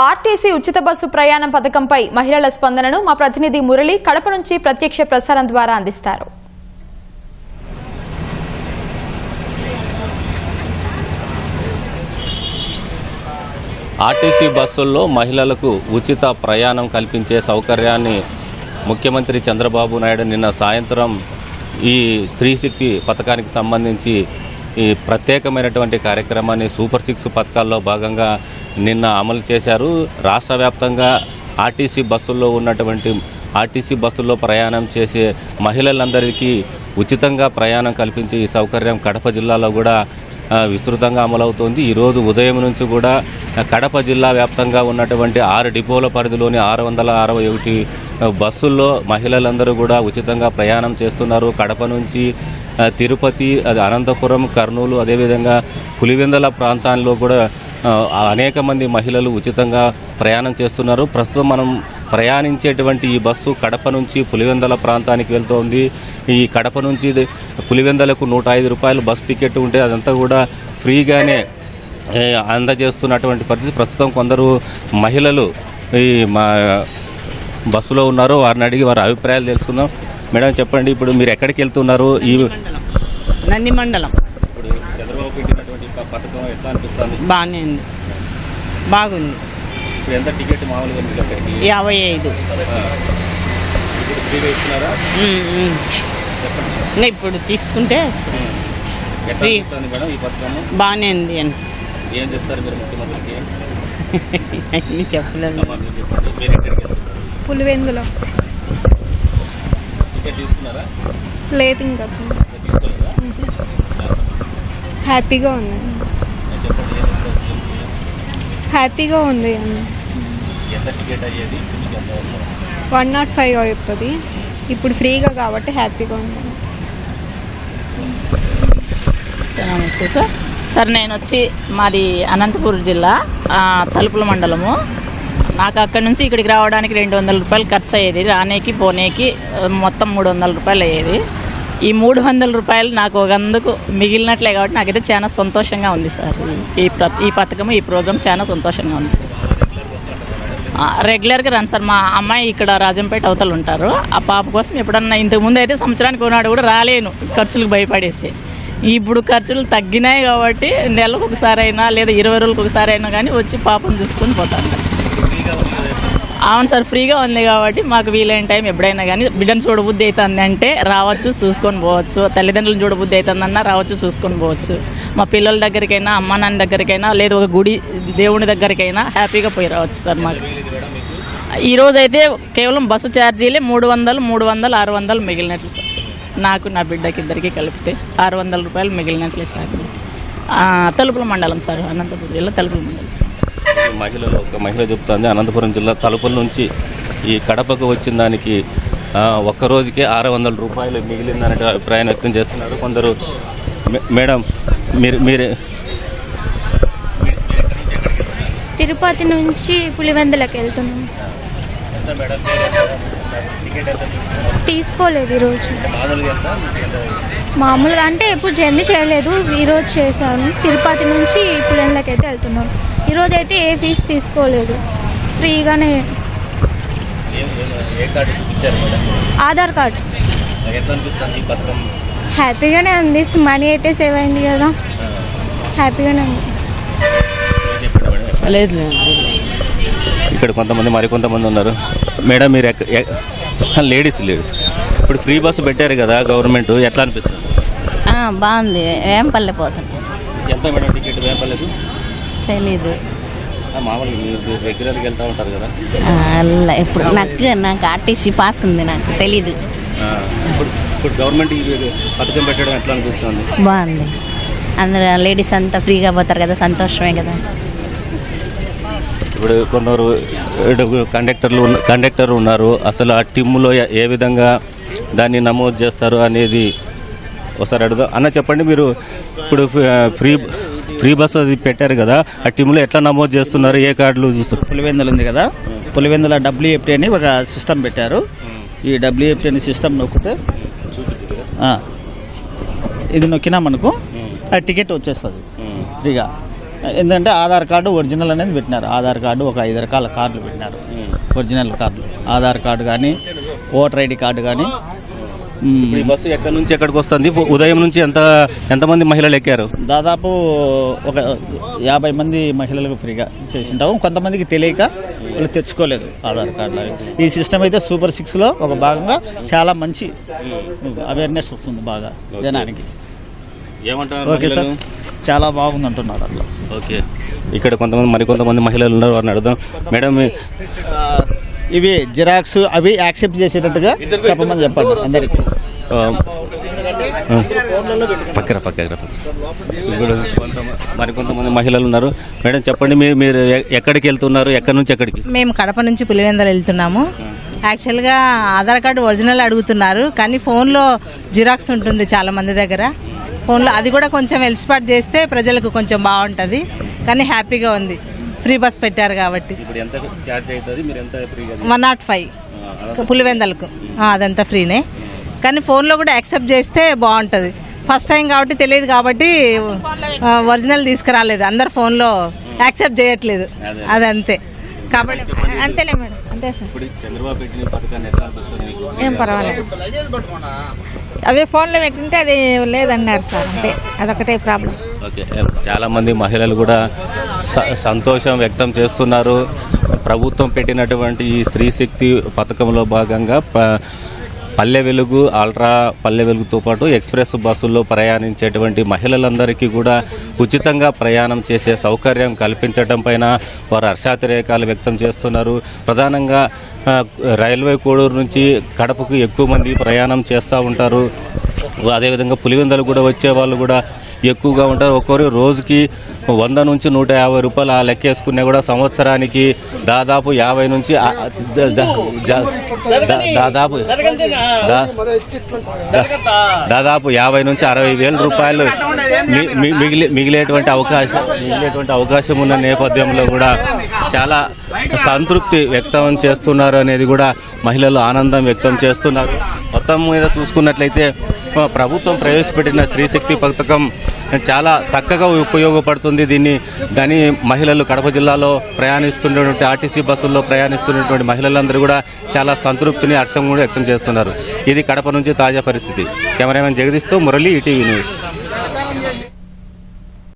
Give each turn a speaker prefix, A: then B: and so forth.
A: RTC ఉచిత bus ప్రయాణం పథకంపై మహిళల స్పందనను మా ప్రతినిధి మురళి కడప నుంచి ప్రత్యక్ష ప్రసారం ద్వారా అందిస్తారు.
B: ఆర్టీసీ బస్సుల్లో మహిళలకు ఉచిత ప్రయాణం కల్పించే సౌకర్యాన్ని ముఖ్యమంత్రి చంద్రబాబు నాయుడు నిన్న సాయంత్రం ఈ స్త్రీశక్తి పథకానికి సంబంధించి ఈ ప్రత్యేకమైనటువంటి కార్యక్రమాన్ని సూపర్ 6 పథకాల్లో భాగంగా నిన్న అమలు చేశారు. రాష్ట్ర వ్యాప్తంగా ఆర్టీసీ బస్సుల్లో ప్రయాణం చేసే మహిళలందరికీ ఉచితంగా ప్రయాణం కల్పించే ఈ సౌకర్యం కడప జిల్లాలో కూడా విస్తృతంగా అమలవుతోంది. ఈరోజు ఉదయం నుంచి కూడా కడప జిల్లా వ్యాప్తంగా ఉన్నటువంటి 6 డిపోల పరిధిలోని 661 బస్సుల్లో మహిళలందరూ కూడా ఉచితంగా ప్రయాణం చేస్తున్నారు. కడప నుంచి తిరుపతి, అనంతపురం, కర్నూలు, అదేవిధంగా పులివెందుల ప్రాంతాల్లో కూడా అనేక మంది మహిళలు ఉచితంగా ప్రయాణం చేస్తున్నారు. ప్రస్తుతం మనం ప్రయాణించేటువంటి ఈ బస్సు కడప నుంచి పులివెందుల ప్రాంతానికి వెళ్తోంది. ఈ కడప నుంచి పులివెందులకు 105 రూపాయలు బస్ టికెట్ ఉంటే అదంతా కూడా ఫ్రీగానే అందజేస్తున్నటువంటి పరిస్థితి. ప్రస్తుతం కొందరు మహిళలు ఈ మా బస్సులో ఉన్నారు. వారిని అడిగి వారి అభిప్రాయాలు తెలుసుకుందాం. మేడం చెప్పండి, ఇప్పుడు మీరు ఎక్కడికి వెళ్తున్నారు? ఈ
C: నంది మండలం.
B: ఇప్పుడు చంద్రబాబు పెట్టినటువంటి పథకం ఎట్లా అనిపిస్తుంది?
C: బాగానే ఉంది, బాగుంది.
B: ఇప్పుడు ఎంత టికెట్ మామూలుగా మీకు అక్కడికి?
C: 55.
B: ఇప్పుడు ఫ్రీగా ఇస్తున్నారా?
C: ఇంకా ఇప్పుడు తీసుకుంటే
B: ఎట్లా అనిపిస్తుంది మేడం ఈ పథకం?
C: బాగానే ఉంది అనిపిస్తుంది.
B: ఏం చెప్తారు మీరు ముఖ్యమంత్రికి?
C: అన్నీ చెప్పలేదు.
B: మీరు ఎక్కడికి వెళ్తున్నారు?
D: పులివెందులో.
B: టికెట్ తీసుకున్నారా?
D: లేదు, ఇంకా హ్యాపీగా ఉంది. హ్యాపీగా ఉంది.
B: ఎంత టికెట్ అయ్యేది?
D: 105 అవుతుంది. ఇప్పుడు ఫ్రీగా కాబట్టి హ్యాపీగా ఉంది.
E: నమస్తే సార్, నేను వచ్చి మాది అనంతపురం జిల్లా తలుపుల మండలము. నాకు అక్కడి నుంచి ఇక్కడికి రావడానికి 200 రూపాయలు ఖర్చు అయ్యేది. రానేకి పోనేకి మొత్తం 300 రూపాయలు అయ్యేది. ఈ 300 రూపాయలు నాకు ఒకందుకు మిగిలినట్లే కాబట్టి నాకైతే చాలా సంతోషంగా ఉంది సార్. ఈ పథకం, ఈ ప్రోగ్రాం చాలా సంతోషంగా ఉంది సార్. రెగ్యులర్గా రాను సార్. మా అమ్మాయి ఇక్కడ రాజంపేట అవతల ఉంటారు. ఆ పాప కోసం ఎప్పుడన్నా ఇంతకుముందు అయితే సంవత్సరానికి ఉన్నాడు కూడా రాలేను, ఖర్చులకు భయపడేసి. ఇప్పుడు ఖర్చులు తగ్గినాయి కాబట్టి నెలకు ఒకసారి అయినా లేదా 20 రోజులకు ఒకసారి అయినా కానీ వచ్చి పాపను చూసుకొని పోతాను. అవును సార్, ఫ్రీగా ఉంది కాబట్టి మాకు వీలైన టైం ఎప్పుడైనా కానీ బిడ్డను చూడబుద్ధి అవుతుంది అంటే రావచ్చు, చూసుకొని పోవచ్చు. తల్లిదండ్రులను చూడబుద్ధి అవుతుందన్నా రావచ్చు, చూసుకొని పోవచ్చు. మా పిల్లల దగ్గరికైనా, అమ్మ నాన్న దగ్గరికైనా, లేదు ఒక గుడి దేవుని దగ్గరికైనా హ్యాపీగా పోయి రావచ్చు సార్. మాకు ఈరోజు అయితే కేవలం బస్సు ఛార్జీలే 300, 600 మిగిలినట్లు సార్. నాకు నా బిడ్డకి ఇద్దరికి కలిపితే 600 రూపాయలు మిగిలినట్లే సార్. తలుపుల మండలం సార్, అనంతపురం జిల్లా తలుపుల మండలం.
B: మహిళలు ఒక మహిళ చెప్తుంది, అనంతపురం జిల్లా తలుపుల నుంచి ఈ కడపకు వచ్చిన దానికి ఒక్క రోజుకే 600 రూపాయలు మిగిలిందనే అభిప్రాయం వ్యక్తం చేస్తున్నారు కొందరు. మేడం మీరు
F: తిరుపతి నుంచి పులివెందులకు వెళ్తున్నాం. తీసుకోలేదు ఈరోజు. మామూలుగా అంటే ఎప్పుడు జర్నీ చేయలేదు, ఈరోజు చేశాను. తిరుపతి నుంచి పులివెందులకు అయితే వెళ్తున్నాం. ఈరోజు అయితే ఏ ఫీజు తీసుకోలేదు, ఫ్రీగానే. ఆధార్ కార్డు. హ్యాపీగానే ఉంది. మనీ అయితే సేవ్ అయింది కదా, హ్యాపీగానే ఉంది.
C: లేదు,
B: ఇక్కడ మరికొంతమంది ఉన్నారు. మేడం మీరు లేడీస్ ఇప్పుడు ఫ్రీ బస్సు పెట్టారు కదా గవర్నమెంట్, ఎట్లా అనిపిస్తుంది?
E: బాగుంది. ఏం పల్లెపోతుంది.
B: ఎంత మేడం టికెట్? వేంపల్లేదు
E: తెలీదు.
B: మామూలుగా మీరు రెగ్యులర్గా వెళ్తూ ఉంటారు కదా?
E: ఇప్పుడు నాకు ఆర్టీసీ పాస్ ఉంది, నాకు తెలీదు.
B: ఇప్పుడు గవర్నమెంట్ పథకం పెట్టడం ఎట్లా అనిపిస్తుంది?
E: బాగుంది. అందరూ లేడీస్ అంతా ఫ్రీగా పోతారు కదా, సంతోషమే కదా.
B: ఇప్పుడు కొందరు కండక్టర్ ఉన్నారు. అసలు ఆ టిమ్లో ఏ విధంగా దాన్ని నమోదు చేస్తారు అనేది ఒకసారి అడుగుదాం. అన్న చెప్పండి, మీరు ఇప్పుడు ఫ్రీ బస్సు అది పెట్టారు కదా, ఆ టీంలో ఎట్లా నమోదు చేస్తున్నారు? ఏ కార్డులు చూస్తారు?
G: పులివెందులు ఉంది కదా, పులివెందుల WFT అని ఒక సిస్టమ్ పెట్టారు. ఈ WFT అనే సిస్టమ్ నొక్కితే ఇది నొక్కినా మనకు ఆ టికెట్ వచ్చేస్తుంది ఫ్రీగా. ఎందుకంటే ఆధార్ కార్డు ఒరిజినల్ అనేది పెట్టినారు. ఆధార్ కార్డు ఒక 5 రకాల కార్డులు పెట్టినారు, ఒరిజినల్ కార్డులు. ఆధార్ కార్డు కానీ, ఓటర్ ఐడి కార్డు కానీ.
B: ఇప్పుడు ఈ బస్సు ఎక్కడి నుంచి ఎక్కడికి వస్తుంది? ఉదయం నుంచి ఎంతమంది మహిళలు ఎక్కారు?
G: దాదాపు ఒక 50 మంది మహిళలకు ఫ్రీగా చేసింటాము. కొంతమందికి తెలియక వాళ్ళు తెచ్చుకోలేదు ఆధార్ కార్డులు. ఈ సిస్టమ్ అయితే సూపర్ 6లో ఒక భాగంగా చాలా మంచి అవేర్నెస్ వస్తుంది బాగా జనానికి.
B: ఏమంటారు?
G: ఓకే సార్, చాలా బాగుంది అంటున్నారు అట్లా.
B: ఓకే, ఇక్కడ మరికొంతమంది మహిళలు ఉన్నారు, వారిని అడుగుదాం. మేడం,
G: ఇవి జిరాక్స్ అవి యాక్సెప్ట్ చేసేటట్టుగా చెప్పమని చెప్పండి అందరికి.
B: పక్కన ఇప్పుడు మరికొంతమంది మహిళలు ఉన్నారు. మేడం చెప్పండి, మీరు ఎక్కడికి వెళ్తున్నారు? ఎక్కడి నుంచి ఎక్కడికి?
H: మేము కడప నుంచి పులివెందులు వెళ్తున్నాము. యాక్చువల్గా ఆధార్ కార్డు ఒరిజినల్ అడుగుతున్నారు, కానీ ఫోన్లో జిరాక్స్ ఉంటుంది చాలా మంది దగ్గర. ఫోన్లో అది కూడా కొంచెం ఎల్స్పాట్ చేస్తే ప్రజలకు కొంచెం బాగుంటుంది. కానీ హ్యాపీగా ఉంది, ఫ్రీ బస్ పెట్టారు కాబట్టి. 105 పులివెందులకు అదంతా ఫ్రీనే. కానీ ఫోన్లో కూడా యాక్సెప్ట్ చేస్తే బాగుంటుంది. ఫస్ట్ టైం కాబట్టి తెలియదు కాబట్టి ఒరిజినల్ తీసుకురాలేదు. అందరు ఫోన్లో యాక్సెప్ట్ చేయట్లేదు, అదంతే. కాబట్టి
F: అంతేలే మేడం, అంతే సార్.
B: చంద్రబాబు పెట్టిన పథకాన్ని ఎట్లా అనిపిస్తుంది మీకు?
F: ఏం పర్వాలేదు, అదే ఫోన్లో పెట్టింటే అది లేదన్నారు సార్, అంతే. అదొకటే ప్రాబ్లం.
B: ఓకే, చాలా మంది మహిళలు కూడా సంతోషం వ్యక్తం చేస్తున్నారు. ప్రభుత్వం పెట్టినటువంటి ఈ స్త్రీ శక్తి పథకంలో భాగంగా పల్లె వెలుగు, అల్ట్రా పల్లె వెలుగుతో పాటు ఎక్స్ప్రెస్ బస్సుల్లో ప్రయాణించేటువంటి మహిళలందరికీ కూడా ఉచితంగా ప్రయాణం చేసే సౌకర్యం కల్పించడం పైన వారు హర్షాతిరేకాలు వ్యక్తం చేస్తున్నారు. ప్రధానంగా రైల్వే కోడూరు నుంచి కడపకు ఎక్కువ మంది ప్రయాణం చేస్తూ ఉంటారు. అదేవిధంగా పులివెందులు కూడా వచ్చే వాళ్ళు కూడా ఎక్కువగా ఉంటారు. ఒక్కొరు రోజుకి 100 నుంచి 150 రూపాయలు ఆ లెక్కేసుకున్నా కూడా సంవత్సరానికి దాదాపు 50 నుంచి దాదాపు 50 నుంచి 60 వేల రూపాయలు మిగిలేటువంటి అవకాశం ఉన్న నేపథ్యంలో కూడా చాలా సంతృప్తి వ్యక్తం చేస్తున్నారు అనేది కూడా మహిళలు ఆనందం వ్యక్తం చేస్తున్నారు. మొత్తం మీద చూసుకున్నట్లయితే ప్రభుత్వం ప్రవేశపెట్టిన స్త్రీశక్తి పథకం చాలా చక్కగా ఉపయోగపడుతుంది. దాని మహిళలు కడప జిల్లాలో ప్రయాణిస్తున్నటువంటి ఆర్టీసీ బస్సుల్లో ప్రయాణిస్తున్నటువంటి మహిళలందరూ కూడా చాలా సంతృప్తిని, హర్షం కూడా వ్యక్తం చేస్తున్నారు. ఇది కడప నుంచి తాజా పరిస్థితి. కెమెరామెన్ జగదీష్తో మురళి, ఈటీవీ న్యూస్.